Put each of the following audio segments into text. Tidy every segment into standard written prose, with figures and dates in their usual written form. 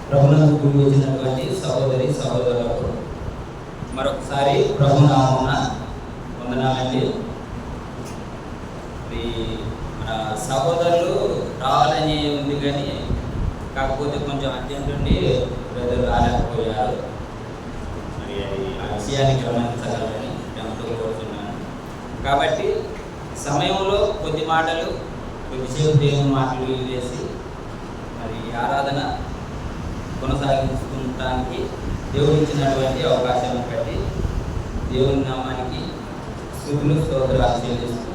ప్రభునందు కూడి వచ్చినటువంటి సహోదరి సహోదరులకు మరొకసారి ప్రభునామమున వందనాలండి. మన సహోదరులు రావాలని ఉంది కానీ కాకపోతే కొంచెం అర్జెంట్ ఉండి బ్రదర్ రాలేకపోయారు. మరి ఆ విషయాన్ని గమనించగలరని ఎంతో కోరుతున్నాను. కాబట్టి సమయంలో కొద్ది మాటలు కొద్దిసేపు దేవుని మాటలు వేసి మరి ఆరాధన కొనసాగించుకోవడానికి దేవుడు ఇచ్చినటువంటి అవకాశాన్ని బట్టి దేవుని నామానికి స్తుతులు స్తోత్రాలు చెల్లిస్తూ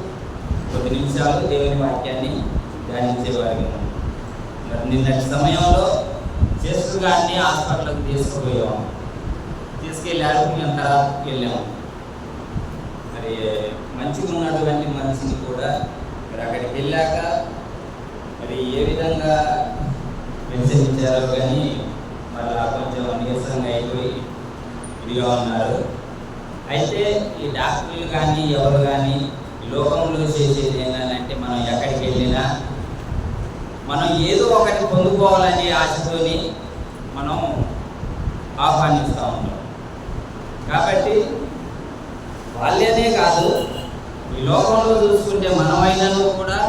కొద్ది నిమిషాలు దేవుని వాక్యాన్ని ధ్యానించేవారు. మరి నిన్నటి సమయంలో చేస్తూ గారిని హాస్పిటల్కి తీసుకెళ్ళాడు. మేము తర్వాతకి వెళ్ళాము. మరి మంచిగా ఉన్నటువంటి మనిషిని కూడా మరి అక్కడికి వెళ్ళాక మరి ఏ విధంగా వెచ్చరించారో కానీ మళ్ళా కొంచెం నీరసంగా అయిపోయి ఇదిగా ఉన్నారు. అయితే ఈ డాక్టర్లు కానీ ఎవరు కానీ ఈ లోకంలో చేసేది ఏంటంటే మనం ఎక్కడికి వెళ్ళినా మనం ఏదో ఒకటి పొందుకోవాలని ఆశతోని మనం ఆహ్వానిస్తూ ఉంటాం. కాబట్టి వాళ్ళనే కాదు, ఈ లోకంలో చూసుకుంటే మనమైనను కూడా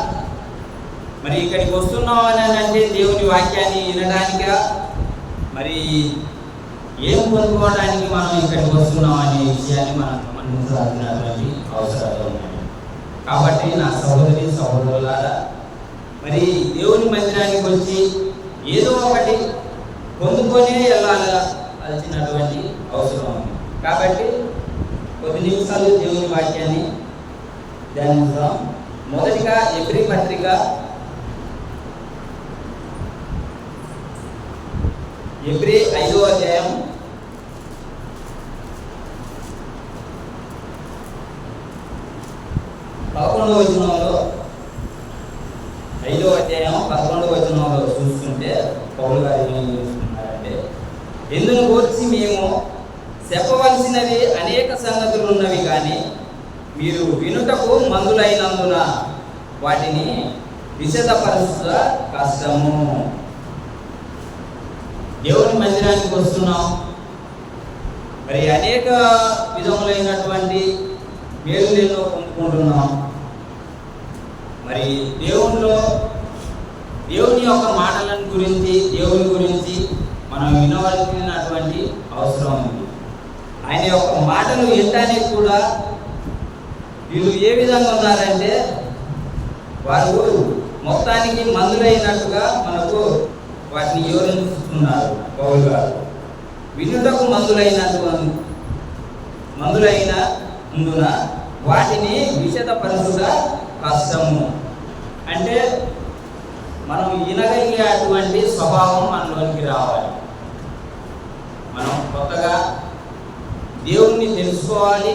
మరి ఇక్కడికి వస్తున్నామని అంటే దేవుని వాక్యాన్ని వినడానిక మరి ఏం పొందుకోవడానికి మనం ఇక్కడికి వస్తున్నాం అనే విషయాన్ని మనం గమనించాల్సినటువంటి అవసరాలు ఉన్నాయి. కాబట్టి నా సహోదరి సహోదరులారా, మరి దేవుని మందిరానికి వచ్చి ఏదో ఒకటి పొందుకొని వెళ్ళాల్సినటువంటి అవసరం ఉంది. కాబట్టి కొద్ది నిమిషాలు దేవుని వాక్యాన్ని ధ్యానిద్దాం. మొదటిగా ఎబ్రీ పత్రిక 5వ అధ్యాయం 11వ వచనంలో 5వ అధ్యాయం 11వ వచనంలో చూసుకుంటే పౌలు గారు ఏం చేస్తున్నారంటే, ఎందును గూర్చి మేము చెప్పవలసినవి అనేక సంగతులు ఉన్నవి కానీ మీరు వినుటకు మందులైనందున వాటిని విశదపరుచుట కష్టము. దేవుని మందిరానికి వస్తున్నాం, మరి అనేక విధములైనటువంటి మేలు ఎన్నో పొందుకుంటున్నాం. మరి దేవుని యొక్క మాటలను గురించి దేవుని గురించి మనం వినవలసినటువంటి అవసరం ఉంది. ఆయన యొక్క మాటలు వినడానికి కూడా వీళ్ళు ఏ విధంగా ఉన్నారంటే వారు మొత్తానికి మందులైనట్టుగా మనకు వాటిని వివరిస్తున్నారు పౌలు గారు. వినుటకు మందులైనందున వాటిని విశదపరచుట కష్టము. అంటే మనం వినగలిగేటువంటి స్వభావం మనలోనికి రావాలి. మనం కొత్తగా దేవుణ్ణి తెలుసుకోవాలి,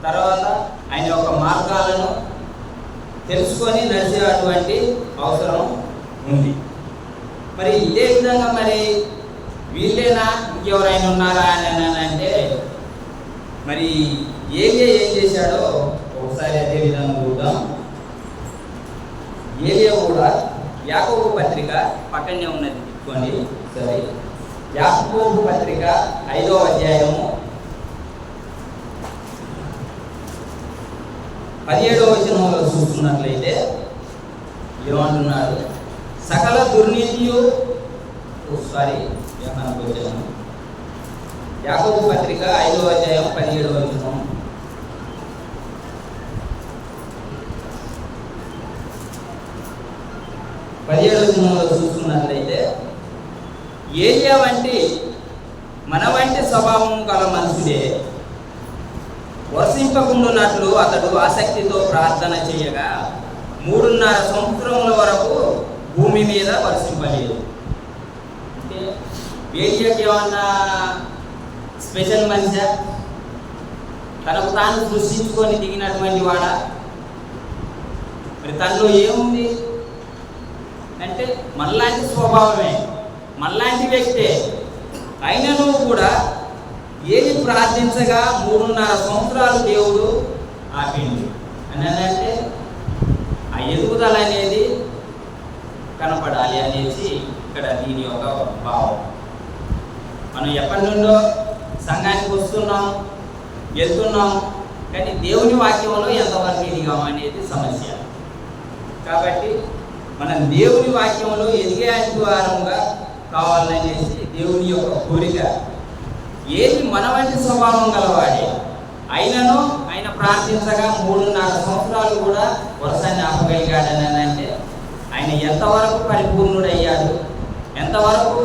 తర్వాత ఆయన యొక్క మార్గాలను తెలుసుకొని నడిచేటువంటి అవసరం ఉంది. మరి ఇదే విధంగా మరి వీళ్ళేనా ఇంకెవరైనా ఉన్నారా అని అంటే మరి ఏం చేశాడో ఒకసారి అదే విధంగా చూద్దాం. ఏలియా కూడా యాకోబు పత్రిక పక్కనే ఉన్నది చెప్పుకోండి. సరే, యాకోబు పత్రిక 5వ అధ్యాయము 17వ వచనంలో చూస్తున్నట్లయితే ఏమంటున్నారు? సకల దుర్నీతియు యాకోబు పత్రిక 5వ అధ్యాయం 17వ వచనం. 17వ వచనంలో చూస్తున్నట్లయితే, ఏలియా వంటి మన వంటి స్వభావం గల మనుషుడే వర్షింపకుండునట్లు అతడు ఆసక్తితో ప్రార్థన చేయగా 3.5 సంవత్సరముల వరకు భూమి మీద వర్షింపలేదు. అంటే ఏలియాకి ఏమన్నా స్పెషల్ మనిషా? తనకు తాను సృష్టించుకొని దిగినటువంటి వాడా? మరి తనలో ఏముంది అంటే మనలాంటి స్వభావమే, మనలాంటి వ్యక్తే. అయినను కూడా ఏది ప్రార్థించగా 3.5 సంవత్సరాలు దేవుడు ఆపిండు అని అంటే ఆ ఎదుగుదల అనేది కనపడాలి అనేసి ఇక్కడ దీని యొక్క భావం. మనం ఎప్పటి నుండో సంఘానికి వస్తున్నాం, వెళ్తున్నాం, కానీ దేవుని వాక్యంలో ఎంతవరకు ఎదిగాం అనేది సమస్య. కాబట్టి మనం దేవుని వాక్యంలో ఎదిగే వారంగా కావాలనేసి దేవుని యొక్క కోరిక. ఏది మన వంటి స్వభావం గలవాడే అయినను ఆయన ప్రార్థించగా 3.5 సంవత్సరాలు కూడా వర్షాన్ని ఆపగలిగాడని అంటే ఆయన ఎంతవరకు పరిపూర్ణుడయ్యాడు, ఎంతవరకు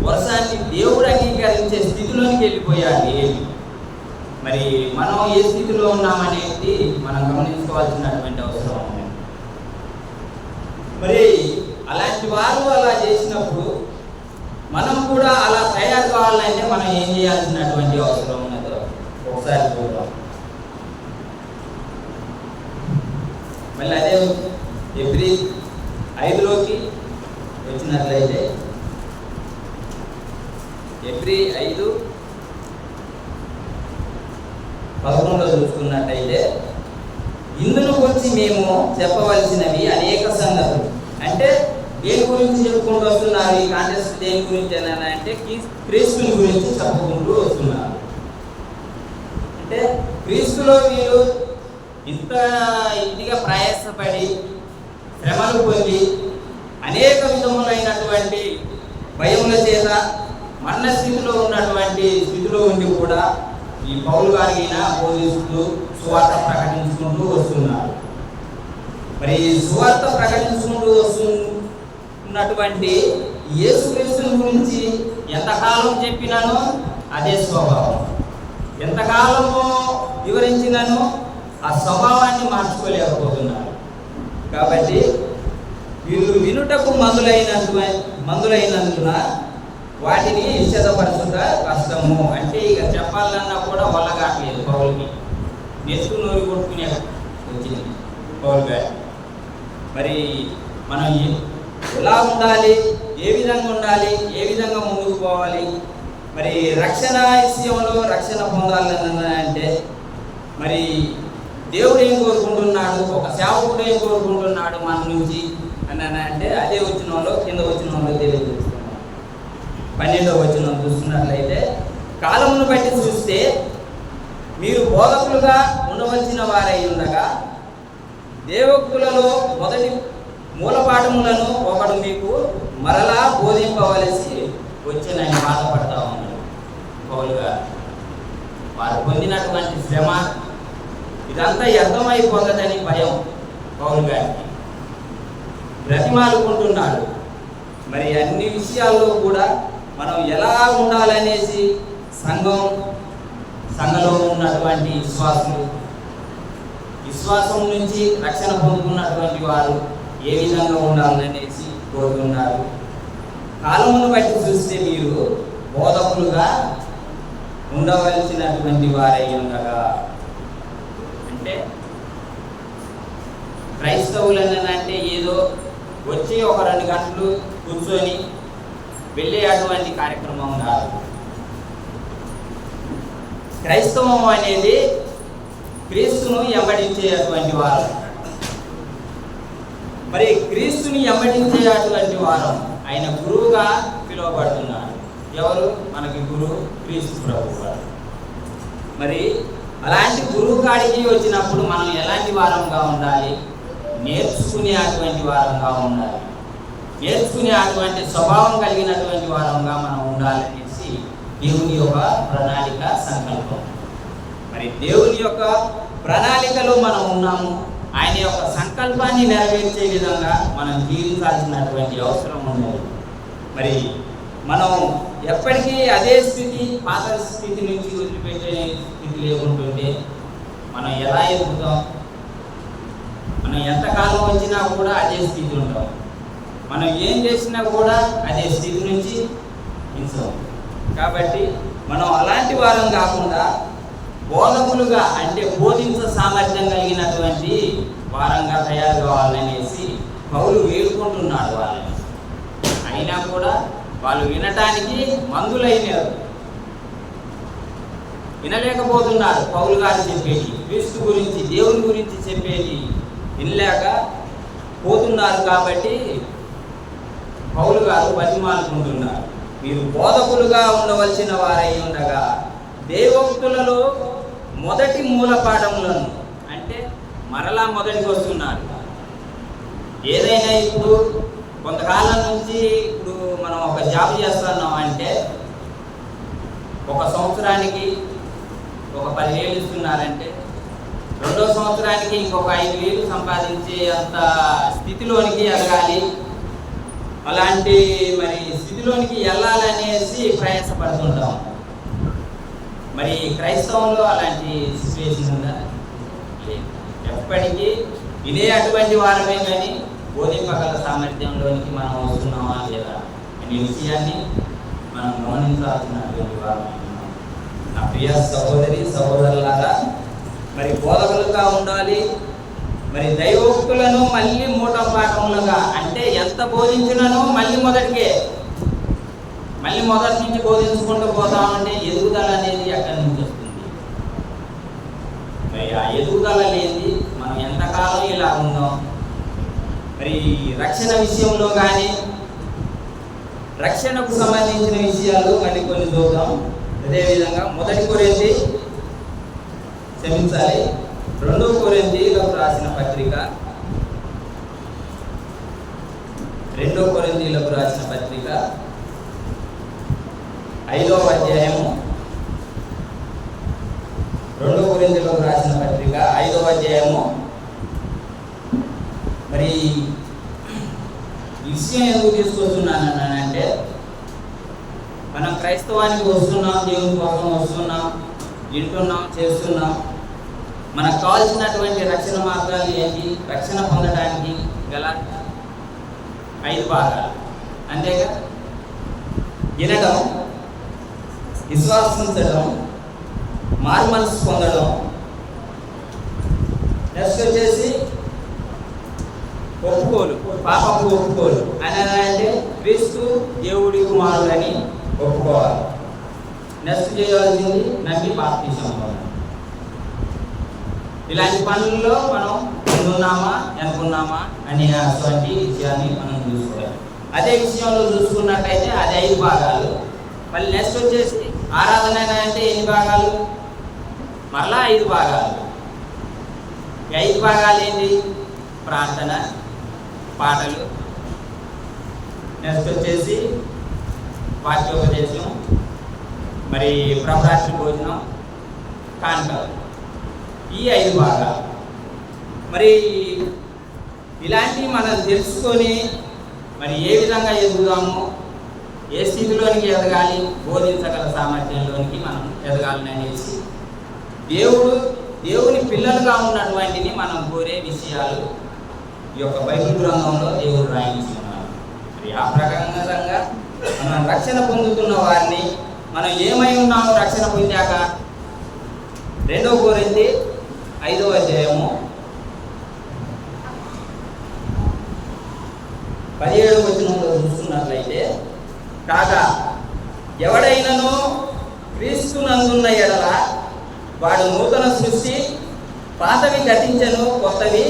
వర్షాన్ని దేవుడు అంగీకరించే స్థితిలోనికి వెళ్ళిపోయాడు. ఏమి మరి మనం ఏ స్థితిలో ఉన్నామనేది మనం గమనించుకోవాల్సినటువంటి అవసరం ఉంది. మరి అలాంటి వారు అలా చేసినప్పుడు మనం కూడా అలా తయారు కావాలంటే మనం ఏం చేయాల్సినటువంటి అవసరం ఉన్నదో ఒకసారి చూద్దాం. మళ్ళీ అదే ఏప్రిల్ 5లోకి వచ్చినట్లయితే ఏప్రిల్ 5:11 చూసుకున్నట్టయితే ఇందులో గురించి మేము చెప్పవలసినవి అనేక సంగతులు. అంటే దేని గురించి చెప్పుకుంటూ వస్తున్నారు ఈ కాంటెస్ట్? దేని గురించి అంటే క్రీస్తుని గురించి చెప్పుకుంటూ వస్తున్నారు. అంటే క్రీస్తులో వీరు ఇంత ఇదిగా ప్రయాసపడి శ్రమలు పొంది అనేక విధములైనటువంటి భయముల చేత మరణ స్థితిలో ఉన్నటువంటి స్థితిలో ఉండి కూడా ఈ పౌలు గారిని బోధిస్తూ సువార్త ప్రకటించుకుంటూ వస్తున్నారు. మరి సువార్త ప్రకటించుకుంటూ వస్తున్నటువంటి యేసుక్రీస్తుని గురించి ఎంతకాలం చెప్పినానో అదే స్వభావం, ఎంతకాలము వివరించినానో ఆ స్వభావాన్ని మార్చుకోలేకపోతున్నారు. కాబట్టి వీళ్ళు వినుటకు మందులైనందున వాటిని నిశ్చదపరచుట కష్టము. అంటే ఇక చెప్పాలన్నా కూడా వల్ల కావట్లేదు పౌలుకి. నెత్తుకు నోరు కొట్టుకునే వచ్చింది పౌలు గారు. మరి మనం ఎలా ఉండాలి, ఏ విధంగా ఉండాలి, ఏ విధంగా ముందుకు పోవాలి, మరి రక్షణ విషయంలో రక్షణ పొందాలని అంటే మరి దేవుడు ఏం కోరుకుంటున్నాడు, ఒక సేవకుడు ఏం కోరుకుంటున్నాడు మన నుంచి అని అంటే అదే వచనంలో కింద వచనంలో తెలియజేస్తున్నాం. 12వ వచనం చూస్తున్నట్లయితే కాలమును బట్టి చూస్తే మీరు బోధకులుగా ఉండవలసిన వారై ఉండగా దేవోక్తులలో మొదటి మూలపాఠములను ఒకడు మీకు మరలా బోధింపవలసి వచ్చినని బాధపడతా ఉన్నాడు పౌలు గారు. వారు పొందినటువంటి శ్రమ ఇదంతా అర్థమైపోతుందని భయం పౌలు గారికి. బ్రతిమాలుకుంటున్నాడు. మరి అన్ని విషయాల్లో కూడా మనం ఎలా ఉండాలనేసి సంఘంలో ఉన్నటువంటి విశ్వాసం నుంచి రక్షణ పొందుకున్నటువంటి వారు ఏ విధంగా ఉండాలనేసి కోరుతున్నారు. కాలమును బట్టి చూస్తే మీరు బోధకులుగా ఉండవలసినటువంటి వారై ఉండగా, అంటే క్రైస్తవులనంటే ఏదో వచ్చి ఒక 2 గంటలు కూర్చొని వెళ్ళే అటువంటి కార్యక్రమం కాదు. క్రైస్తవం అనేది క్రీస్తును వెంబడించేటువంటి వారు. మరి క్రీస్తుని వెంబడించేటువంటి వారు ఆయన గురువుగా పిలువబడుతున్నారు. ఎవరు మనకి గురువు? క్రీస్తు ప్రభువు గారు. మరి అలాంటి గురువు కాడికి వచ్చినప్పుడు మనం ఎలాంటి వారంగా ఉండాలి? నేర్చుకునే అటువంటి వారంగా ఉండాలి. నేర్చుకునే అటువంటి స్వభావం కలిగినటువంటి వారంగా మనం ఉండాలనేసి దేవుని యొక్క ప్రణాళిక, సంకల్పం. మరి దేవుని యొక్క ప్రణాళికలో మనం ఉన్నాము. ఆయన యొక్క సంకల్పాన్ని నెరవేర్చే విధంగా మనం జీవించాల్సినటువంటి అవసరం ఉన్నది. మరి మనం ఎప్పటికీ అదే స్థితి, పాత స్థితి నుంచి వదిలిపెట్టే స్థితి లేకుంటుంటే మనం ఎలా ఎదుగుతాం? మనం ఎంతకాలం వచ్చినా కూడా అదే స్థితి ఉంటాం. మనం ఏం చేసినా కూడా అదే స్థితి నుంచి ఇంచాం. కాబట్టి మనం అలాంటి వారం కాకుండా బోధకులుగా, అంటే బోధించ సామర్థ్యం కలిగినటువంటి వారంగా తయారు కావాలనేసి పౌలు వేడుకుంటున్నాడు వాళ్ళని. అయినా కూడా వాళ్ళు వినటానికి మందులైనారు, వినలేకపోతున్నారు. పౌలు గారు చెప్పేది, క్రీస్తు గురించి, దేవుని గురించి చెప్పేది వినలేక పోతున్నారు. కాబట్టి పౌలు గారు బతిమాలుకుంటున్నారు. మీరు బోధకులుగా ఉండవలసిన వారై ఉండగా దేవోక్తులలో మొదటి మూల పాఠములను, అంటే మరలా మొదటికి వస్తున్నారు. ఏదైనా ఇప్పుడు కొంతకాలం నుంచి ఇప్పుడు మనం ఒక జాబ్ చేస్తున్నాం అంటే ఒక సంవత్సరానికి ఒక 10,000 ఇస్తున్నారంటే రెండో సంవత్సరానికి ఇంకొక 5,000 సంపాదించే అంత స్థితిలోనికి ఎదగాలి. అలాంటి మరి స్థితిలోనికి వెళ్ళాలనేసి ప్రయాసపడుతుంటాం. మరి క్రైస్తవంలో అలాంటి సిచ్యువేషన్ ఉందా? లేదు. ఎప్పటికీ ఇదే అటువంటి వారమే, కానీ బోధింపగల సామర్థ్యంలోనికి మనం వస్తున్నామా లేదా అనే విషయాన్ని మనం గమనించాల్సినటువంటి వారమే. నా ప్రియ సహోదరి సహోదరులారా, మరి బోధకులుగా ఉండాలి. మరి దైవోక్తులను మళ్ళీ మూటం పాఠములుగా, అంటే ఎంత బోధించినను మళ్ళీ మొదటి నుంచి బోధించుకుంటూ పోతామంటే ఎదుగుదల అనేది ఎక్కడి నుంచి వస్తుంది? మరి ఆ ఎదుగుదల లేని మనం ఎంతకాలం ఇలా ఉందాం? మరి రక్షణ విషయంలో కానీ రక్షణకు సంబంధించిన విషయాలు మళ్ళీ కొన్ని చూద్దాం. అదేవిధంగా 2 కొరింథీయులకు రాసిన పత్రిక 2 కొరింథీయులకు రాసిన పత్రిక 5వ అధ్యాయము 2 కొరింథీయులకు రాసిన పత్రిక 5వ అధ్యాయము. మరి ఈ విషయం ఎందుకు తీసుకొస్తున్నానంటే, మనం క్రైస్తవానికి వస్తున్నాం, దేవుని కోసం వస్తున్నాం, వింటున్నాం, చేస్తున్నాం. మనకు కావాల్సినటువంటి రక్షణ మార్గాలు ఏంటి? రక్షణ పొందడానికి గల 5 భాగాలు, అంతేగా? వినడం, విశ్వాసించడం, మారుమనసు పొందడం, నెక్స్ట్ వచ్చేసి ఒప్పుకోలు, పాపపు ఒప్పుకోలు అని అంటే క్రీస్తు దేవుడి కుమారుడని ఒప్పుకోవాలి. నెక్స్ట్ చేయవలసింది నమ్మి బాప్తిసం పొందాలి. ఇలాంటి పనుల్లో మనం ఉన్నామా అనుకున్నామా అనే అటువంటి విషయాన్ని మనం చూసుకోవాలి. అదే విషయంలో చూసుకున్నట్టయితే అది 5 భాగాలు. మళ్ళీ నెక్స్ట్ వచ్చేసి ఆరాధన అంటే ఎన్ని భాగాలు? మరలా 5 భాగాలు. ఈ 5 భాగాలు ఏంటి? ప్రార్థన, పాటలు, నెక్స్ట్ వచ్చేసి వాక్యోపదేశం, మరి ప్రభరాత్రి భోజనం, కానుకలు. ఈ 5 భాగాలు. మరి ఇలాంటివి మనం తెలుసుకొని మరి ఏ విధంగా ఎదుగుదాము, ఏ స్థితిలోనికి ఎదగాలి, బోధించగల సామర్థ్యంలోనికి మనం ఎదగాలని అనేసి దేవుని పిల్లలుగా ఉన్నటువంటిని మనం కోరే విషయాలు ఈ యొక్క బైబిల్ గ్రంథంలో దేవుడు రాయించుకున్నారు. మరి ఆ ప్రకారంగా మనం రక్షణ పొందుతున్న వారిని మనం ఏమై ఉన్నాము రక్షణ పొందాక? 2 కొరింథీ 5వ అధ్యాయము 17వ వచనంలో చూస్తున్నట్లయితే, కాగా ఎవడైనను క్రీస్తునందున్న ఎడల వాడు నూతన సృష్టి, పాతవి గతించెను, కొత్తవి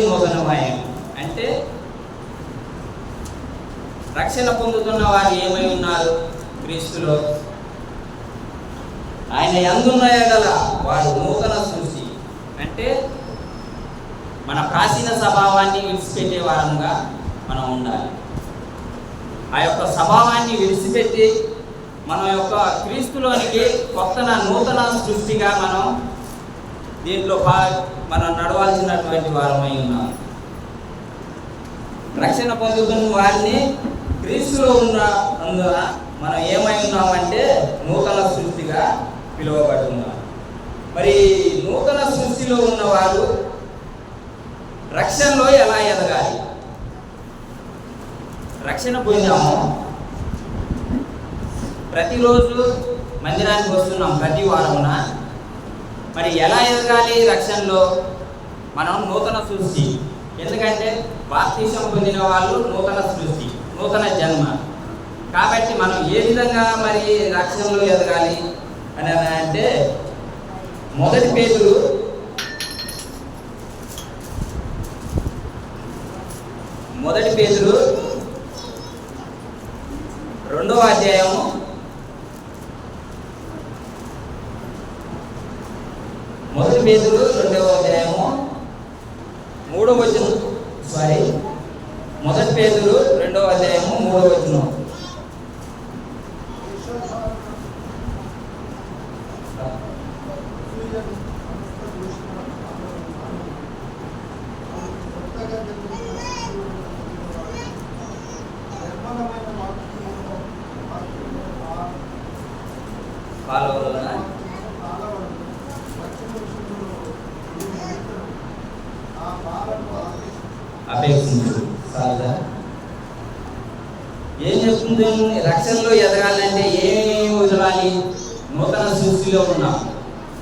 నూతనమాయను. అంటే రక్షణ పొందుతున్న వారు ఏమై ఉన్నారు? క్రీస్తులో ఆయన యందున్న ఎడల వాడు నూతన సృష్టి. అంటే మన ప్రాచీన స్వభావాన్ని విడిచిపెట్టే వారంగా మనం ఉండాలి. ఆ యొక్క స్వభావాన్ని విడిచిపెట్టి మన యొక్క క్రీస్తులోనికి నూతన సృష్టిగా మనం దీంట్లో మనం నడవాల్సినటువంటి వారమై ఉన్నాం. రక్షణ పొందుతున్న వారిని క్రీస్తులో ఉన్నందున మనం ఏమై ఉన్నామంటే నూతన సృష్టిగా పిలువబడుతున్నాం. మరి నూతన సృష్టిలో ఉన్నవారు రక్షణలో ఎలా ఎదగాలి? రక్షణ పొందాము, ప్రతిరోజు మందిరానికి వస్తున్నాం, ప్రతి వారమున. మరి ఎలా ఎదగాలి రక్షణలో? మనం నూతన సృష్టి. ఎందుకంటే బాప్తిసం పొందిన వాళ్ళు నూతన సృష్టి, నూతన జన్మ. కాబట్టి మనం ఏ విధంగా మరి రక్షణలో ఎదగాలి అని అంటే 1 పేతురు 1 మొదటి పేతురు 2వ అధ్యాయము 3వ వచనం. మొదటి పేతురు 2వ అధ్యాయము 3వ వచనం. అపేక్షించు సాదా. ఏం చెప్తుంది? రక్షణలో ఎదగాలంటే ఏమేమి వదలాలి? నూతన సృష్టిలో ఉన్నాం.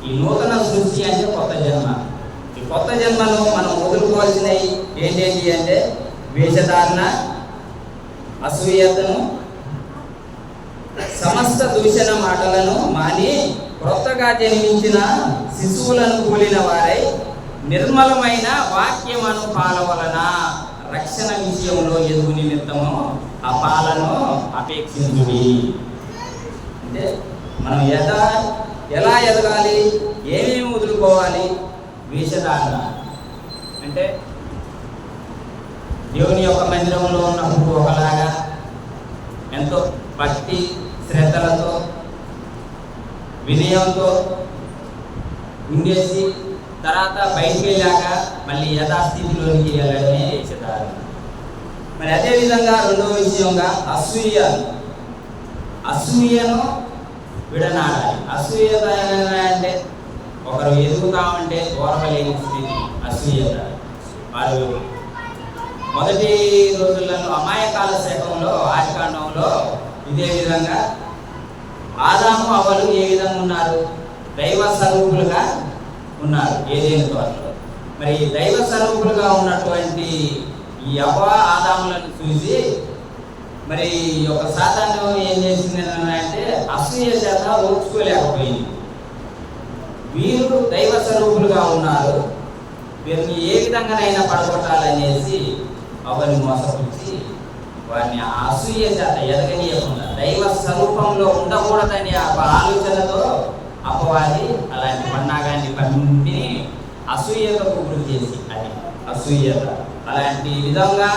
ఈ నూతన సృష్టి అంటే కొత్త జన్మ. ఈ కొత్త జన్మను మనం వదులుకోవాల్సినవి ఏంటేంటి అంటే వేషధారణ, అసూయతను, సమస్త దూషణ మాటలను మాని క్రొత్తగా జన్మించిన శిశువులను కూలిన వారై నిర్మలమైన వాక్యమును పాల వలన రక్షణ విషయంలో ఎదుగు నిమిత్తము ఆ పాలను అపేక్షించుడి. అంటే మనం ఎలా ఎదగాలి? ఏమేమి వదులుకోవాలి? వేషధారణ అంటే దేవుని యొక్క మందిరంలో ఉన్నప్పుడు ఒకలాగా ఎంతో భక్తి శ్రద్ధలతో వినయంతో ఉండేసి తర్వాత బయటికి వెళ్ళాక మళ్ళీ యథాస్థితిలోనికి వెళ్ళడమే వేషధారణ. మరి అదేవిధంగా రెండవ విషయంగా అసూయను విడనాడాలి. అసూయత అంటే ఒకరు ఎదుగుతా ఉంటే ఓర్వలేని స్థితి అసూయత. వారు మొదటి రోజులలో అమాయకాల శకంలో ఆదికాండంలో ఇదే విధంగా ఆదాము అవ్వలు ఏ విధంగా ఉన్నారు? దైవ స్వరూపులుగా ఉన్నారు ఏదైనా తోటలో. మరి దైవ స్వరూపులుగా ఉన్నటువంటి ఈ అవ్వ ఆదాములను చూసి మరి ఒక సాతాను ఏం చేసింది అంటే అసూయ చేత ఓర్చుకోలేకపోయింది. వీరు దైవ స్వరూపులుగా ఉన్నారు, వీరిని ఏ విధంగానైనా పడగొట్టాలనేసి అవ్వని మోసపుచ్చి వారిని అసూయ చేత ఎదగనీయకుండా దైవ స్వరూపంలో ఉండకూడదని ఆలోచనతో అపవాది అలాంటి పన్నాగాన్ని పంపిణీ అసూయతకు గురి చేసి అది అసూయత. అలాంటి విధంగా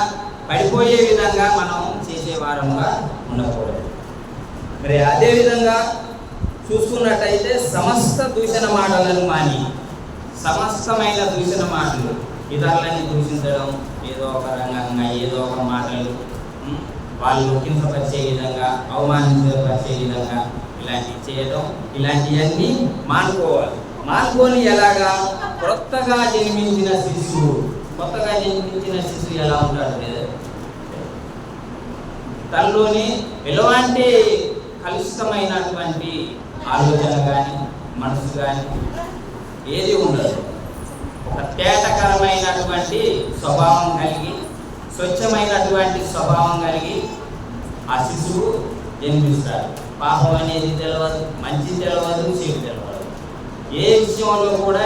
పడిపోయే విధంగా మనం చేసేవారంగా ఉండకూడదు. మరి అదేవిధంగా చూసుకున్నట్టయితే సమస్త దూషణ మాటలను మాని, సమస్తమైన దూషణ మాటలు ఇతరులని దూషించడం, ఏదో ఒక రంగంగా ఏదో ఒక మాటలు వాళ్ళు కించపరిచే విధంగా అవమానించపరిచే విధంగా ఇలాంటివి చేయడం, ఇలాంటివన్నీ మానుకోవాలి. మానుకొని ఎలాగా? కొత్తగా జన్మించిన శిశువు ఎలా ఉంటాడు? తనలోని ఎలాంటి కలుషితమైనటువంటి ఆలోచన కానీ మనసు కానీ ఏది ఉండదు. ఒక తేటకరమైనటువంటి స్వభావం కలిగి, స్వచ్ఛమైనటువంటి స్వభావం కలిగి ఆ శిశువు జన్మిస్తాడు. పాపం అనేది తెలియదు, మంచి తెలియదు, చెడు తెలియదు. ఏ విషయంలో కూడా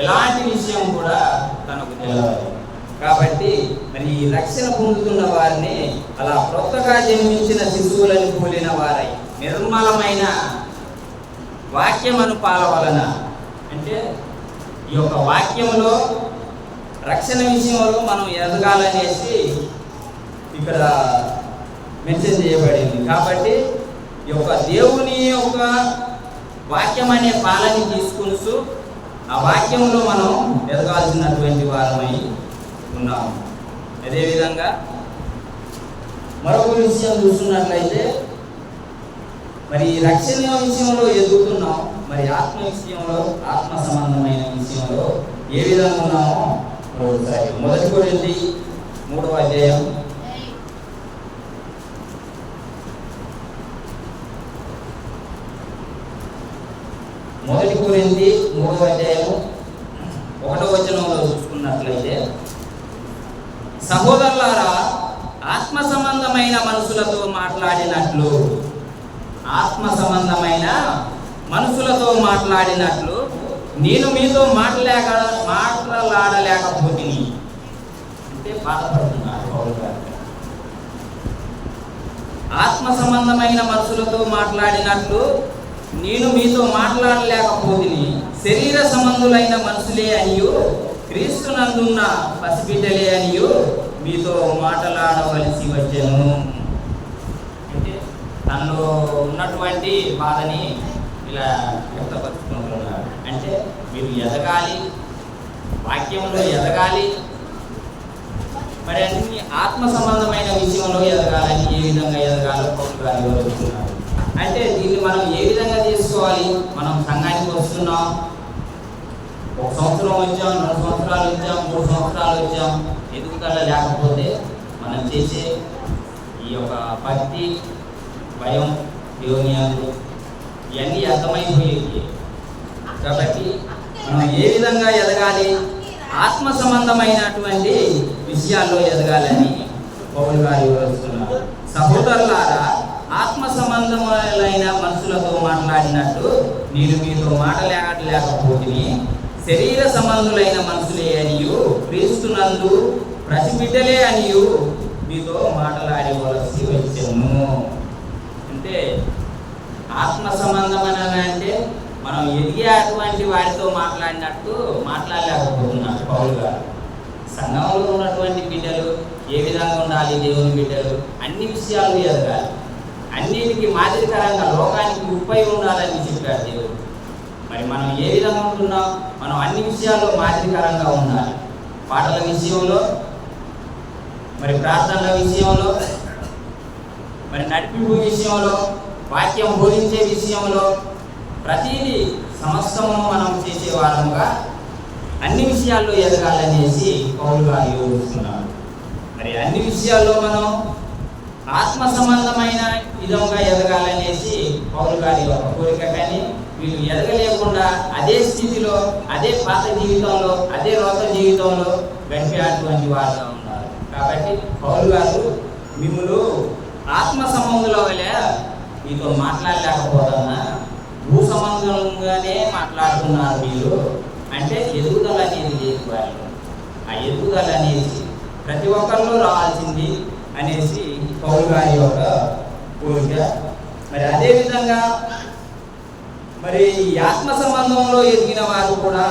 ఎలాంటి విషయం కూడా తనకు తెలియదు. కాబట్టి మరి ఈ రక్షణ పొందుతున్న వారిని అలా కొత్తగా జన్మించిన శిశువులను పోలిన వారై నిర్మలమైన వాక్యమును పాల వలన, అంటే ఈ యొక్క వాక్యములో రక్షణ విషయంలో మనం ఎదగాలనేసి ఇక్కడ మెన్షన్ చేయబడింది. కాబట్టి ఈ యొక్క దేవుని యొక్క వాక్యం అనే పాలని తీసుకుని ఆ వాక్యంలో మనం ఎదగాల్సినటువంటి వారమై ఉన్నాము. అదేవిధంగా మరొక విషయం చూస్తున్నట్లయితే మరి రక్షణ విషయంలో ఎదుగుతున్నాం, మరి ఆత్మ విషయంలో, ఆత్మ సంబంధమైన విషయంలో ఏ విధంగా ఉన్నామో ఒకసారి మొదటి కొరింథీ 3వ అధ్యాయం 1వ వచనంలో చూసుకున్నట్లయితే, సహోదరులారా, ఆత్మ సంబంధమైన మనుషులతో మాట్లాడినట్లు నేను మీతో మాట్లాడలేకపోతే అంటే బాధపడుతున్నారు పౌలు గారు. ఆత్మ సంబంధమైన మనుషులతో మాట్లాడినట్లు నేను మీతో మాట్లాడలేకపోతే శరీర సంబంధులైన మనుషులే అనియు క్రీస్తునందున్న పసిబిడ్డలే అనియు మీతో మాట్లాడవలసి వచ్చెను. అంటే తనలో ఉన్నటువంటి బాధని ఇలా వ్యక్తపరుచుకుంటున్నారు. అంటే మీరు ఎదగాలి, వాక్యంలో ఎదగాలి, మరి అన్ని ఆత్మ సంబంధమైన విషయంలో ఎదగాలని ఏ విధంగా ఎదగాలో పౌలు గారు వివరిస్తున్నారు. అంటే దీన్ని మనం ఏ విధంగా తీసుకోవాలి? మనం సంఘానికి వస్తున్నాం, 1 సంవత్సరం వచ్చాం, 2 సంవత్సరాలు వచ్చాం, 3 సంవత్సరాలు వచ్చాం, ఎదుగుదల లేకపోతే మనం చేసే ఈ యొక్క భక్తి, భయం, దేవుని యందు ఇవన్నీ అర్థమైపోయేవి. కాబట్టి మనం ఏ విధంగా ఎదగాలి? ఆత్మ సంబంధమైనటువంటి విషయాల్లో ఎదగాలని పౌలు గారు వివరిస్తున్నారు. సహోదరులారా, ఆత్మ సంబంధమైన మనుషులతో మాట్లాడినట్టు నేను మీతో మాట్లాడలేకపోతే శరీర సంబంధులైన మనుషులే అనియు క్రీస్తునందు ప్రతిబిడ్డలే అనియు మీతో మాట్లాడవలసి వచ్చెను. అంటే ఆత్మ సంబంధమైన అంటే మనం ఎదిగే అటువంటి వారితో మాట్లాడినట్టు మాట్లాడలేకపోతున్నారు పౌలు గారు. సంఘంలో ఉన్నటువంటి బిడ్డలు ఏ విధంగా ఉండాలి? దేవుని బిడ్డలు అన్ని విషయాలు ఎదగాలి, అన్నిటికీ మాదిరికరంగా లోకానికి ఉప్పై ఉండాలని చెప్పారు దేవుడు. మరి మనం ఏ విధంగా ఉంటున్నాం? మనం అన్ని విషయాల్లో మాదిరికరంగా ఉండాలి. పాటల విషయంలో, మరి ప్రార్థనల విషయంలో, మరి నడిపింపు విషయంలో, వాక్యం బోధించే విషయంలో, ప్రతిదీ సమస్తము మనం చేసే వారముగా అన్ని విషయాల్లో ఎదగాలనేసి పౌలు గారు వివరిస్తున్నారు. మరి అన్ని విషయాల్లో మనం ఆత్మ సంబంధమైన విధంగా ఎదగాలనేసి పౌలు గారి యొక్క కోరిక. కానీ వీళ్ళు ఎదగలేకుండా అదే స్థితిలో, అదే పాత జీవితంలో, అదే లోక జీవితంలో గడిపేటువంటి వారుగా ఉన్నారు. కాబట్టి పౌలు గారు మిమ్మల్ని ఆత్మ సంబంధుల వలె మీతో మాట్లాడలేకపోతున్నా, భూ సంబంధంగానే మాట్లాడుతున్నారు వీళ్ళు. అంటే ఎదుగుదల అనేది లేదు వాళ్ళు. ఆ ఎదుగుదల అనేది ప్రతి ఒక్కరిలో రావాల్సింది అనేసి పౌలు గారి యొక్క కోరిక. మరి అదేవిధంగా మరి ఈ ఆత్మ సంబంధంలో ఎదిగిన వారు కూడా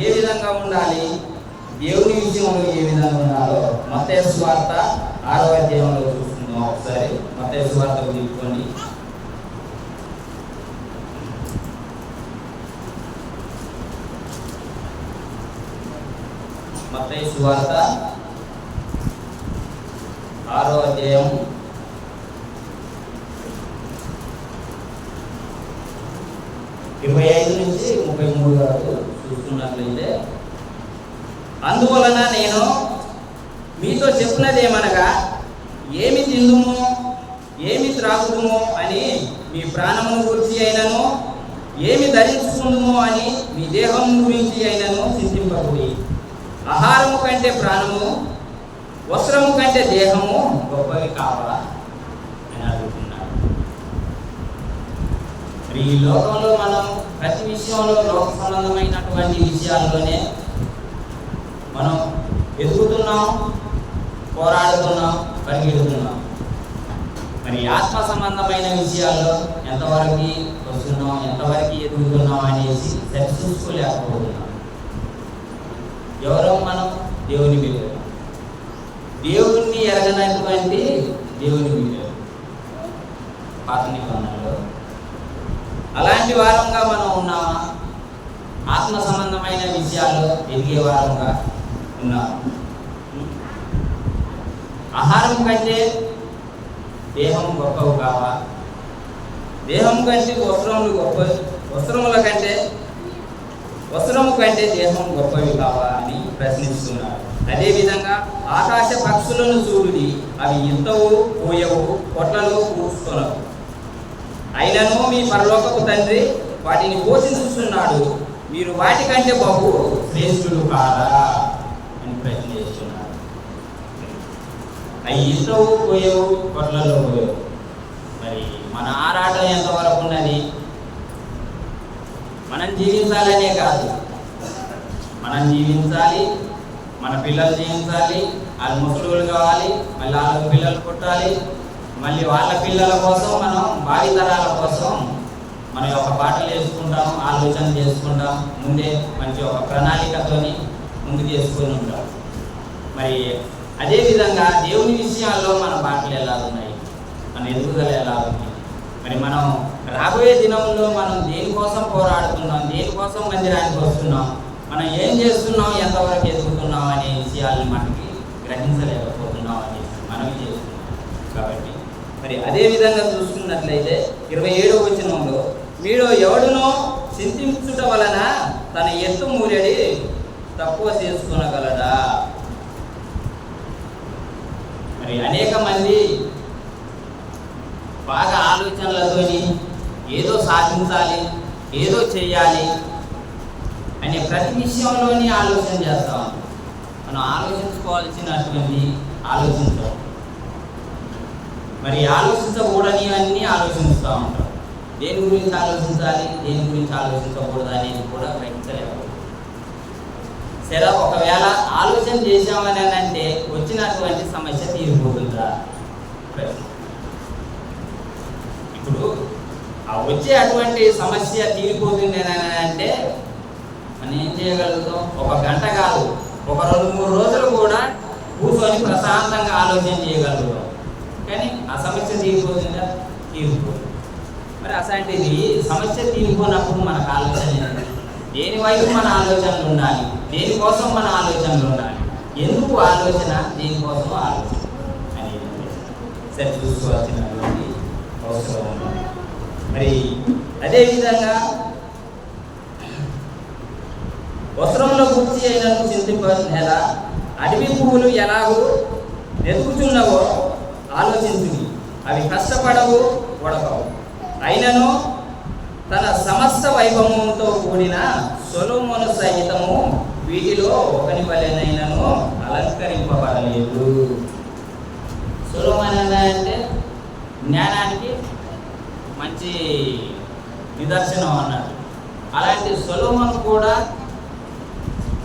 ఏ విధంగా ఉండాలి, దేవుని విషయంలో ఏ విధంగా ఉండాలో మత్తయి సువార్త 6వ అధ్యాయంలో చూస్తున్నాం. ఒకసారి మత్తయి సువార్త తీసుకోండి. మత్తయి సువార్త 6వ అధ్యాయం 25 నుంచి 33 వరకు చూస్తున్నట్లయితే, అందువలన నేను మీతో చెప్పినదేమనగా, ఏమి తిందుము, ఏమి త్రాగుదుము అని మీ ప్రాణమును గురించి అయినను, ఏమి ధరించుకుందుము అని మీ దేహం గురించి అయినను చింతింపకూడి. ఆహారము కంటే ప్రాణము, వస్త్రము కంటే దేహము గొప్పవి కావా అని అడుగుతున్నారు. ఈ లోకంలో మనం ప్రతి విషయంలో లోక సంబంధమైనటువంటి విషయాల్లోనే మనం ఎదుగుతున్నాం, పోరాడుతున్నాం, పరిగెడుతున్నాం. మరి ఆత్మ సంబంధమైన విషయాల్లో ఎంతవరకు వస్తున్నాం, ఎంతవరకు ఎదుగుతున్నాం అనేసి చూసుకోలేకపోతున్నాం. ఎవరో మనం దేవుని బిడ్డలు, దేవుణ్ణి ఎరగనటువంటి దేవుని బిడ్డలు పాత నిబంధనలో. అలాంటి వారంగా మనం ఉన్నామా? ఆత్మ సంబంధమైన విషయాల్లో ఎదిగే వారంగా ఉన్నాము. ఆహారం కంటే దేహం గొప్పవి కావా? దేహం కంటే వస్త్రములు గొప్ప, వస్త్రము కంటే దేహం గొప్పవి కావా అని ప్రశ్నిస్తున్నారు. అదేవిధంగా ఆకాశ పక్షులను చూడుడి, అవి ఇంతవు పోయవు, పొట్లలో కూర్చుకొనవు, అయినను మీ పరలోకపు తండ్రి వాటిని పోషిస్తున్నాడు. మీరు వాటికంటే బహు శ్రేష్ఠులు కాదా అని ప్రశ్న చేస్తున్నారు. అవి ఇంతవు పోయవు, పొట్లలో పోయవు. మరి మన ఆరాటం ఎంతవరకు ఉన్నది? మనం జీవించాలనే కాదు, మనం జీవించాలి, మన పిల్లలు జీవించాలి, వాళ్ళు ముసలులు కావాలి, మళ్ళీ వాళ్ళ పిల్లలు పుట్టాలి, మళ్ళీ వాళ్ళ పిల్లల కోసం మనం భావితరాల కోసం మన యొక్క పాటలు వేసుకుంటాం, ఆలోచన చేసుకుంటాం, ముందే మంచి ఒక ప్రణాళికతోని ముందుకు చేసుకొని ఉంటాం. మరి అదేవిధంగా దేవుని విషయాల్లో మన పాటలు ఎలా ఉన్నాయి, మన ఎదుగుదల ఎలా ఉంది, మరి మనం రాబోయే దినంలో మనం దేనికోసం పోరాడుతున్నాం, దేనికోసం మందిరానికి వస్తున్నాం, మనం ఏం చేస్తున్నాం, ఎంతవరకు ఎదుగుతున్నాం అనే విషయాలను మనకి గ్రహించలేకపోతున్నాం అనేసి మనవి చేస్తున్నాం. కాబట్టి మరి అదే విధంగా చూసుకున్నట్లయితే 27వ వచనంలో, మీరు ఎవడునో చింతించుట వలన తన ఎత్తు మూరెడి తక్కువ చేసుకునగలడా. మరి అనేక మంది బాగా ఆలోచనలతోని ఏదో సాధించాలి, ఏదో చేయాలి అనే ప్రతి విషయంలోని ఆలోచన చేస్తాం. మనం ఆలోచించుకోవాల్సినటువంటి ఆలోచించాం, మరి ఆలోచించకూడని అన్నీ ఆలోచిస్తూ ఉంటాం. దేని గురించి ఆలోచించాలి, దేని గురించి ఆలోచించకూడదు అనేది కూడా గ్రహించలేకపోతుంది. సరే, ఒకవేళ ఆలోచన చేసామని అంటే వచ్చినటువంటి సమస్య తీరిపోతుందా? ఇప్పుడు ఆ వచ్చే అటువంటి సమస్య తీరిపోతుంది అని అంటే మనం ఏం చేయగలుగుతాం? ఒక గంట కాదు, ఒక 2-3 రోజులు కూడా కూర్చొని ప్రశాంతంగా ఆలోచన చేయగలుగుతాం. కానీ ఆ సమస్య తీరిపోతుందా? తీరిపోతుంది. మరి అసలు సమస్య తీరిపోయినప్పుడు మనకు ఆలోచన దేని వైపు మన ఆలోచనలు ఉండాలి, దేనికోసం మన ఆలోచనలు ఉండాలి, ఎందుకు ఆలోచన, దేనికోసం ఆలోచన అనేది సరి చూసుకోవాల్సినటువంటి అవసరం ఉంది. మరి అదేవిధంగా వస్త్రంలో గుర్చి అయినట్టు చింతింపనేలా, అడవి పువ్వులు ఎలాగూ వెతుకుచున్నవో ఆలోచించుని, అవి కష్టపడవు, ఉడకవు. అయినను తన సమస్త వైభవంతో కూడిన సొలొమోను సహితము వీటిలో ఒకని వలెనైనను అలంకరింపబడలేదు. సొలొమోను అంటే జ్ఞానానికి మంచి నిదర్శనం అన్నట్టు. అలాంటి సొలొమోను కూడా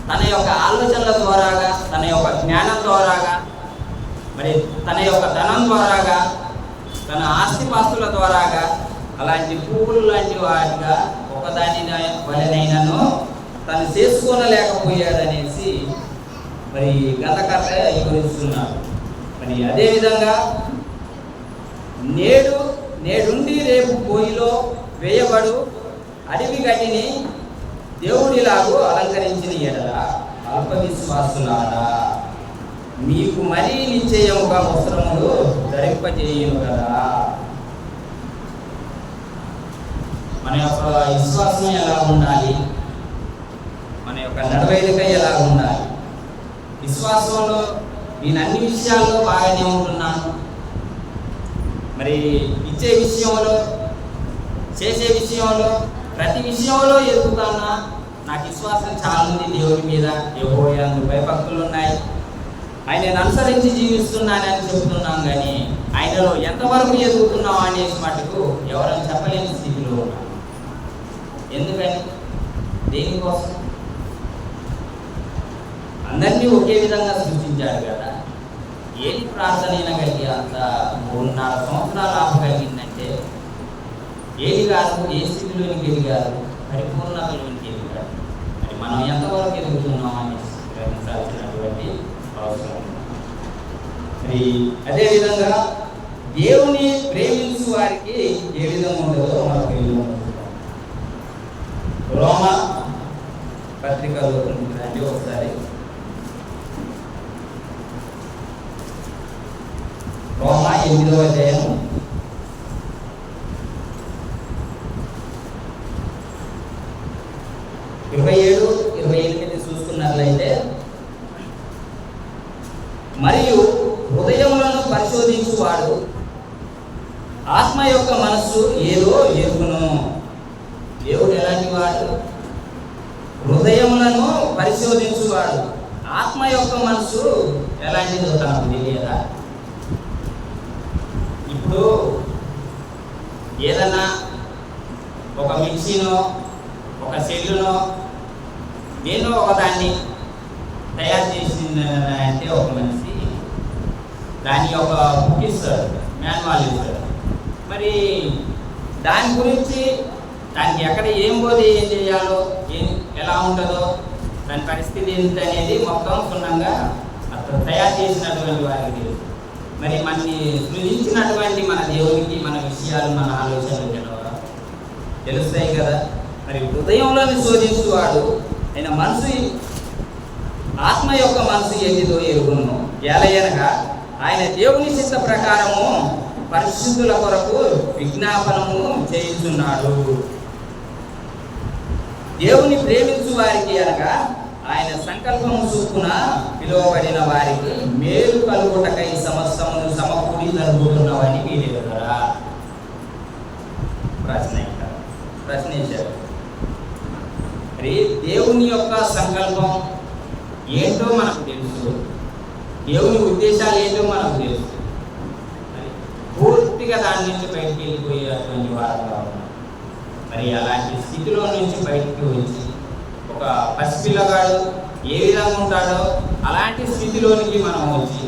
తన యొక్క ఆలోచనల ద్వారాగా, తన యొక్క జ్ఞానం ద్వారాగా, మరి తన యొక్క ధనం ద్వారాగా, తన ఆస్తిపాస్తుల ద్వారాగా అలాంటి పువ్వులు లాంటి వాటిగా ఒకదాని వలెనైనను తను చేసుకోనలేకపోయాడనేసి మరి గతకర్త వివరిస్తున్నారు. మరి అదేవిధంగా నేడుండి రేపు పోయిలో వేయబడు అడవి గడ్డిని దేవుడిలాగూ అలంకరించిన ఎడల అల్ప విశ్వాసులారా, మీకు మరీ నిశ్చయముగా వస్త్రములు ధరింపజేయును కదా. మన యొక్క విశ్వాసం ఎలా ఉండాలి, మన యొక్క నడవడిక ఎలా ఉండాలి? విశ్వాసంలో నేను అన్ని విషయాల్లో బాగానే ఉంటున్నాను, మరి ఇచ్చే విషయంలో, చేసే విషయంలో, ప్రతి విషయంలో ఎదుగుతానా, నాకు విశ్వాసం చాలా ఉంది దేవుడి మీద, యెహోవాయందు భయభక్తులు ఉన్నాయి, ఆయనను అనుసరించి జీవిస్తున్నానని చెబుతున్నాం. కానీ ఆయనలో ఎంతవరకు ఎదుగుతున్నాం అనేసి మటుకు ఎవరైనా చెప్పలేని స్థితిలో ఉన్నాం. ఎందుకని? దేనికోసం? అందరినీ ఒకే విధంగా సృష్టించాడు కదా. ఏది ప్రార్థన అయినగలిగి అంత 3.5 సంవత్సరాలు ఆపగలిగిందంటే ఏది కాదు, ఏ స్థితిలోనికి ఎదిగారు, పరిపూర్ణతలోనికి ఎదిగారు. మరి మనం ఎంతవరకు ఎదుగుతున్నాం అని గ్రహించాల్సినటువంటి అవసరం. మరి అదేవిధంగా దేవుని ప్రేమించు వారికి ఏ విధంగా ఉండదో మనకు రోమ పత్రికలో రండి ఒకసారి. రోమ 8వ అధ్యాయం 27-28 చూసుకున్నట్లయితే, మరియు హృదయములను పరిశోధించువాడు ఆత్మ యొక్క మనస్సు ఏదో ఎరుగును. దేవుడు ఎలాంటి వాడు? హృదయములను పరిశోధించువాడు. ఆత్మ యొక్క మనస్సు ఎలాంటిదో తనకు తెలియదా? ఇప్పుడు ఏదన్నా ఒక మిక్సీనో, ఒక సెల్లునో, దేనో ఒకదాన్ని తయారు చేసిందంటే ఒక మనిషి దాని ఒక బుక్ ఇస్తాడు, మాన్యువల్ ఇస్తాడు. మరి దాని గురించి దానికి ఎక్కడ ఏం పోతే ఏం చేయాలో, ఎలా ఉంటుందో, దాని పరిస్థితి ఏంటి అనేది మొత్తం క్షుణ్ణంగా అతను తయారు చేసినటువంటి వారికి తెలుసు. మరి మనని సృజించినటువంటి మన దేవునికి మన విషయాలు, మన ఆలోచనలు తెలుస్తాయి కదా. మరి హృదయంలోని శోధించువాడు ఆయన మనసు, ఆత్మ యొక్క మనసు ఏదిదో ఎరుగును, ఎలయనగా ఆయన దేవుని చిత్త ప్రకారము పరిశుద్ధుల కొరకు విజ్ఞాపనము చేయుచున్నాడు. దేవుని ప్రేమించు వారికి అనగా ఆయన సంకల్పము చొప్పున పిలువబడిన వారికి మేలు కలుగుటకై సమస్తమును సమకూడి జరుగుతున్నవని మీరు కదా ప్రశ్నించారు. మరి దేవుని యొక్క సంకల్పం ఏంటో మనకు తెలుసు, దేవుని ఉద్దేశాలు ఏంటో మనకు తెలుసు. పూర్తిగా దాని నుంచి బయటికి వెళ్ళిపోయేటువంటి వారంగా ఉన్నాం. మరి అలాంటి స్థితిలో నుంచి బయటికి వచ్చి ఒక పసిపిల్లగాడు ఏ విధంగా ఉంటాడో అలాంటి స్థితిలోనికి మనం వచ్చి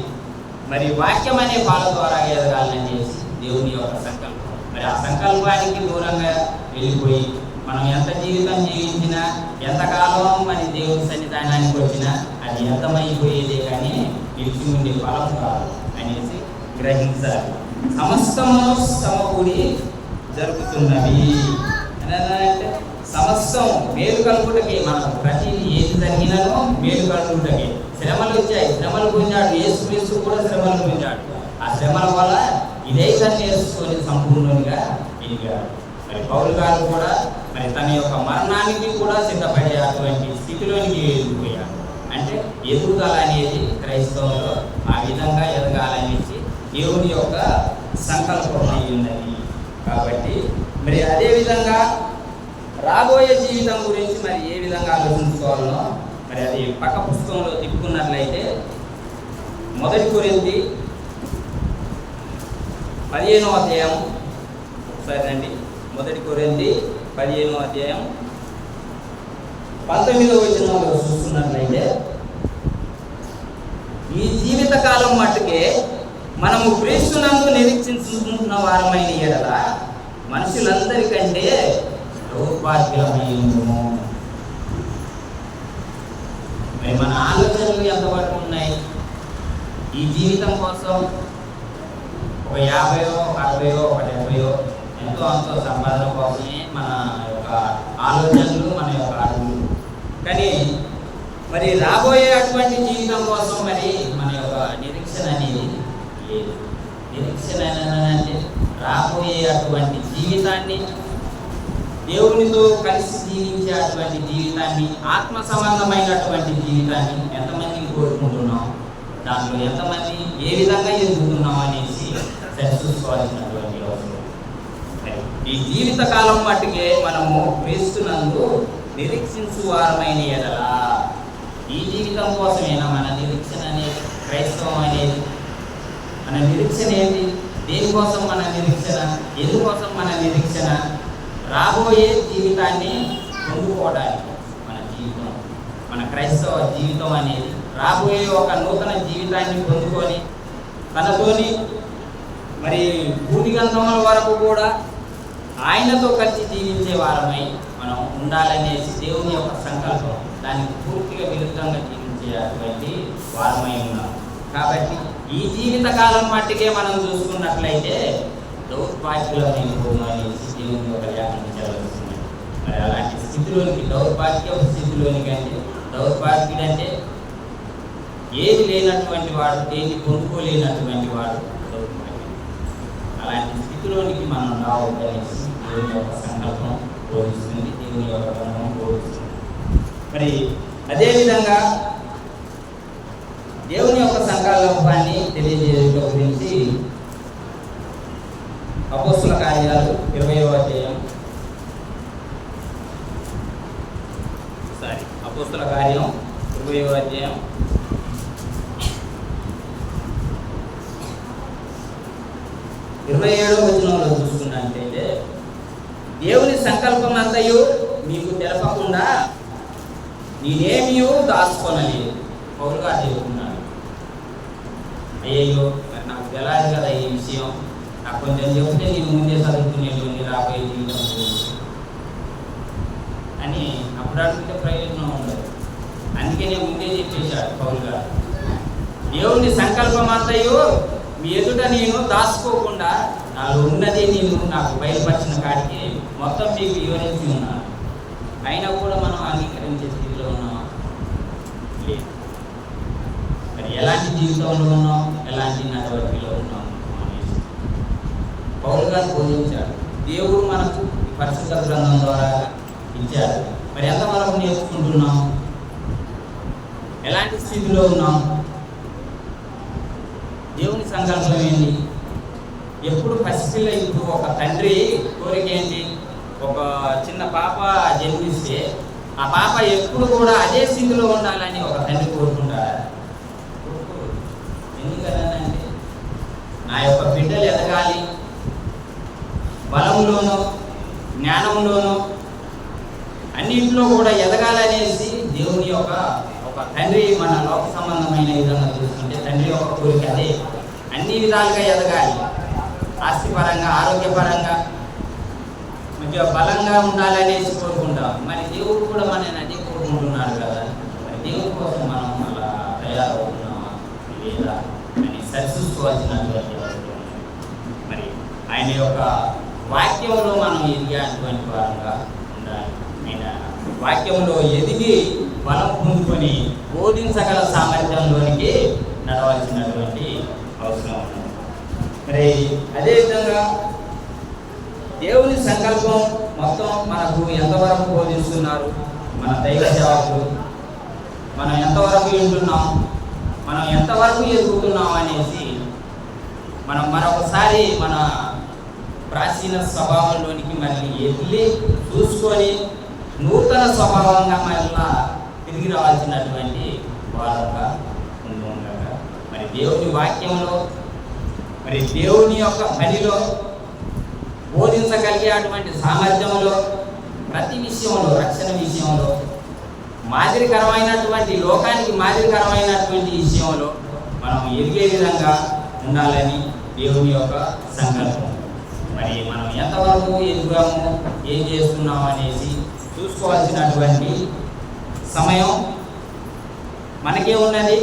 మరి వాక్యం అనే పాల ద్వారా ఎదగాలని చేసి దేవుని యొక్క సంకల్పం. మరి ఆ సంకల్పానికి దూరంగా వెళ్ళిపోయి మనం ఎంత జీవితం జీవించినా, ఎంతకాలం మరి దేవుని సన్నిధానానికి వచ్చినా అది ఎంతమైపోయేదే కానీ నిలిచి ఉండే ఫలం కాదు అనేసి గ్రహించాలి. సమస్తము సమకూడి జరుగుతున్నవి అంటే సమస్తం మేలు కలుగుటకి, మనం ప్రతిదీ ఏది జరిగినానో మేలు కలుగుటకి. శ్రమలు వచ్చాయి, శ్రమలు పొందాడు యేసుక్రీస్తు కూడా శ్రమలు పొందాడు. ఆ శ్రమల వల్ల ఇదైతే నేర్చుకొని సంపూర్ణంగా ఎదిగాడు. మరి పౌలు గారు కూడా మరి తన యొక్క మరణానికి కూడా సిద్ధపడే అటువంటి స్థితిలోనికి వెళ్ళిపోయాడు. అంటే ఎదుగుదల అనేది క్రైస్తవంలో ఆ విధంగా ఎదగాలనేసి దేవుని యొక్క సంకల్పం అయి ఉన్నది. కాబట్టి మరి అదేవిధంగా రాబోయే జీవితం గురించి మరి ఏ విధంగా ఆలోచించుకోవాలనో మరి అది పక్క పుస్తకంలో తిప్పుకున్నట్లయితే 1 కొరింథీ 15వ అధ్యాయం ఒకసారి రండి. 1 కొరింథీ 15వ అధ్యాయం 19వ వచనంలో చూస్తున్నట్లయితే, ఈ జీవిత కాలం మట్టుకే మనము క్రీస్తునందు నిరీక్షించుకుంటున్న వారమైన ఎడల మనుషులందరికంటే దౌర్భాగ్యమైనము. మరి మన ఆలోచనలు ఎంతవరకు ఉన్నాయి? ఈ జీవితం కోసం ఒక 50, 60, 70 ఎంతో అంతో సంపాదన కోసమే మన యొక్క ఆలోచనలు, మన యొక్క అడుగులు. కానీ మరి రాబోయే అటువంటి జీవితం కోసం మరి మన యొక్క నిరీక్షణ అనేది లేదు. నిరీక్షణ అంటే రాబోయే అటువంటి జీవితాన్ని, దేవునితో కలిసి జీవించే అటువంటి జీవితాన్ని, ఆత్మ సంబంధమైనటువంటి జీవితాన్ని ఎంతమందిని కోరుకుంటున్నాం, దాంట్లో ఎంతమంది ఏ విధంగా ఎదుగుతున్నాం అనేసి సరిచూసుకోవాల్సినటువంటి అవసరం. ఈ జీవిత కాలం మట్టుకే మనము క్రీస్తునందు నిరీక్షించు వారమైన ఎడల, ఈ జీవితం కోసమేనా మన నిరీక్షణ అనేది? క్రైస్తవం అనేది మన నిరీక్షణ ఏంటి? దేనికోసం మన నిరీక్షణ? ఎందుకోసం మన నిరీక్షణ? రాబోయే జీవితాన్ని పొందుకోవడానికి. మన జీవితం, మన క్రైస్తవ జీవితం అనేది రాబోయే ఒక నూతన జీవితాన్ని పొందుకొని తనతోని మరి భూదిగంధముల వరకు కూడా ఆయనతో కలిసి జీవించే వారమై మనం ఉండాలనేసి దేవుని యొక్క సంకల్పం. దానికి పూర్తిగా విరుద్ధంగా జీవించేటువంటి వారమై ఉన్నాం. కాబట్టి ఈ జీవిత కాలం మట్టుకే మనం చూసుకున్నట్లయితే దౌర్భాగ్యులమైపోదు అనేసి దేవుని యొక్క వ్యాఖ్యానించవలసింది. మరి అలాంటి స్థితిలోనికి, దౌర్భాగ్య స్థితిలోనికి అంటే, దౌర్భాగ్యుడు అంటే ఏది లేనటువంటి వాడు, ఏది పొందుకోలేనటువంటి వాడు దౌర్భాగ్యుడు. అలాంటి స్థితిలోనికి మనం రావద్దనేసి దేవుని యొక్క సంకల్పం బోధిస్తుంది, దేవుని యొక్క గ్రంథం బోధిస్తుంది. మరి అదేవిధంగా దేవుని యొక్క సంకల్పాన్ని తెలియజేయడం గురించి అపోస్తుల కార్యాలు 20వ అధ్యాయం, అపోస్తుల కార్యం 20వ అధ్యాయం 27వ వచనంలో చూసుకున్నట్లయితే, దేవుని సంకల్పం అంతయు మీకు తెలపకుండా నేనేమియో దాచుకొనలేదు. పౌలు గారు చెబుతున్నాడు. అయ్యయ్యో మరి నాకు తెలియదు కదా ఈ విషయం, నాకు కొంచెం చెబితే నేను ముందే చదువుకునేటువంటి రాబోయే జీవితం గురించి. అని అప్పుడు అడిగితే ప్రయోజనం ఉండదు. అందుకనే ముందే చెప్పేశాడు పౌలు గారు, దేవుని సంకల్పం అంతయు మీ ఎదుట నేను దాచుకోకుండా నాలో ఉన్నది నేను నాకు బయలుపరిచిన కాడికి మొత్తం మీకు వివరించి ఉన్నాను. అయినా కూడా మనం అంగీకరించే స్థితిలో ఉన్నాం లేదు. మరి ఎలాంటి జీవితంలో ఉన్నాం, ఎలాంటి నడవడిలో ఉన్నాం అనేసి పౌలు గారు బోధించాడు. దేవుడు మనకు పరిశుద్ధ గ్రంథం ద్వారా ఇచ్చాడు. మరి ఎంతవరకు నేర్చుకుంటున్నాం, ఎలాంటి స్థితిలో ఉన్నాం, దేవుని సంకల్పం ఏంటి? ఎప్పుడు పసిపిల్ల ఇప్పుడు ఒక తండ్రి కోరిక ఏంటి? ఒక చిన్న పాప జన్మిస్తే ఆ పాప ఎప్పుడు కూడా అదే స్థితిలో ఉండాలని ఒక తండ్రి కోరుకుంటారా? ఎందుకనంటే నా యొక్క బిడ్డలు ఎదగాలి, బలంలోనూ జ్ఞానంలోనూ అన్నింటిలో కూడా ఎదగాలనేసి దేవుని యొక్క ఒక తండ్రి మన లోక సంబంధమైన విధంగా చూసుకుంటే తండ్రి యొక్క కోరిక అదే. అన్ని విధాలుగా ఎదగాలి, ఆస్తిపరంగా, ఆరోగ్యపరంగా మంచిగా బలంగా ఉండాలనేసి కోరుకుంటాం. మరి దేవుడు కూడా మనని అదే కోరుకుంటున్నాడు కదా. మరి దేవుడి కోసం మనం అలా తయారవుతున్నామా లేదా అని సరిచూసుకోవాల్సినటువంటి అవసరం. మరి ఆయన యొక్క వాక్యంలో మనం ఎదిగేటువంటి వారంగా ఉండాలి. ఆయన వాక్యంలో ఎదిగి బలం పొందుకొని బోధించగల సామర్థ్యంలోనికి నడవాల్సినటువంటి అవసరం ఉంది. మరి అదేవిధంగా దేవుని సంకల్పం మొత్తం మనకు ఎంతవరకు బోధిస్తున్నారు మన దైవ సేవకులు, మనం ఎంతవరకు వింటున్నాం, మనం ఎంతవరకు ఎదుగుతున్నాం అనేసి మనం మరొకసారి మన ప్రాచీన స్వభావంలోనికి మళ్ళీ వెళ్ళి చూసుకొని నూతన స్వభావంగా మళ్ళా తిరిగి రావాల్సినటువంటి వారంగా ఉండగా మరి దేవుని వాక్యంలో, మరి దేవుని యొక్క పనిలో బోధించగలిగే అటువంటి సామర్థ్యంలో, ప్రతి విషయంలో, రక్షణ విషయంలో, మాదిరికరమైనటువంటి లోకానికి మాదిరికరమైనటువంటి విషయంలో మనం ఎదిగే విధంగా ఉండాలని దేవుని యొక్క సంకల్పం. మరి మనం ఎంతవరకు ఎదుగాము, ఏం చేస్తున్నాము అనేసి చూసుకోవాల్సినటువంటి సమయం మనకే ఉన్నది.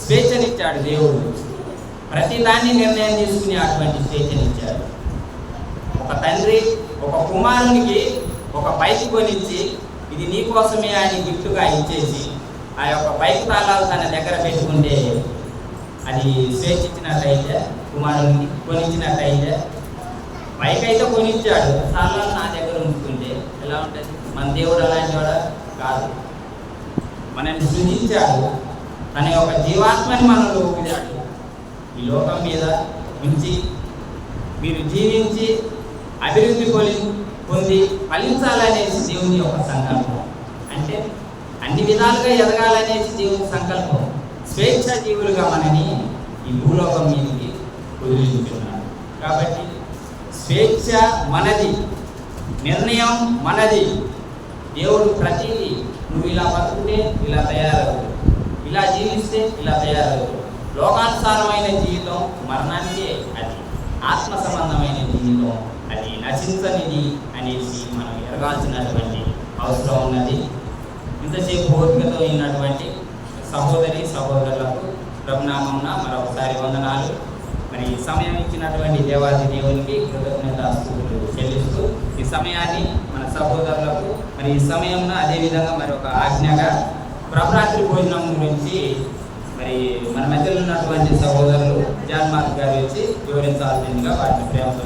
స్వేచ్ఛనిచ్చాడు దేవుడు, ప్రతి దాన్ని నిర్ణయం తీసుకునే అటువంటి స్వేచ్ఛనిచ్చాడు. ఒక తండ్రి ఒక కుమారునికి ఒక బైక్ కొనిచ్చి ఇది నీ కోసమే అని గిఫ్ట్గా ఇచ్చేసి ఆ యొక్క బైక్ తాళాలు తన దగ్గర పెట్టుకుంటే అది స్వేచ్ఛ ఇచ్చినట్టయితే, కుమారునికి కొనిచ్చినట్టయితే, బైక్ అయితే కొనిచ్చాడు, తాళాలు నా దగ్గర ఉంచుకుంటే ఎలా ఉంటుంది? మన దేవుడు అలాంటి వాడు కాదు. మనల్ని సృజించాడు, తన యొక్క జీవాత్మని మనలో ఊపిరాడు. ఈ లోకం మీద ఉంచి మీరు జీవించి అభివృద్ధి పొంది ఫలించాలనేసి దేవుని యొక్క సంకల్పం. అంటే అన్ని విధాలుగా ఎదగాలనేసి దేవుని సంకల్పం. స్వేచ్ఛ జీవులుగా మనని ఈ భూలోకం మీదకి కుదిరించుకున్నాడు. కాబట్టి స్వేచ్ఛ మనది, నిర్ణయం మనది. దేవుడు ప్రతిదీ నువ్వు ఇలా బతుకుతే ఇలా తయారవుతుంది, ఇలా జీవిస్తే ఇలా తయారవుతుంది. లోకానుసారమైన జీవితం మరణానికే, అది ఆత్మ సంబంధమైన జీవితం అది నశించనిది అనేసి మనం ఎరగాల్సినటువంటి అవసరం ఉన్నది. ఇంతసేపు ఓపికతో ఉన్నటువంటి సహోదరి సహోదరులకు ప్రభునామమున మరొకసారి వందనాలు. మరి ఈ సమయం ఇచ్చినటువంటి దేవాది దేవునికి కృతజ్ఞతాస్తుతులు చెల్లిస్తూ ఈ సమయాన్ని మన సహోదరులకు మరి ఈ సమయంలో అదేవిధంగా మరి ఒక ఆజ్ఞగా ప్రభరాత్రి భోజనం గురించి మరి మన మధ్యలో ఉన్నటువంటి సహోదరులు జాన్ మార్క్ గారు వచ్చి వివరించాల్సిందిగా వాటిని ప్రేమతో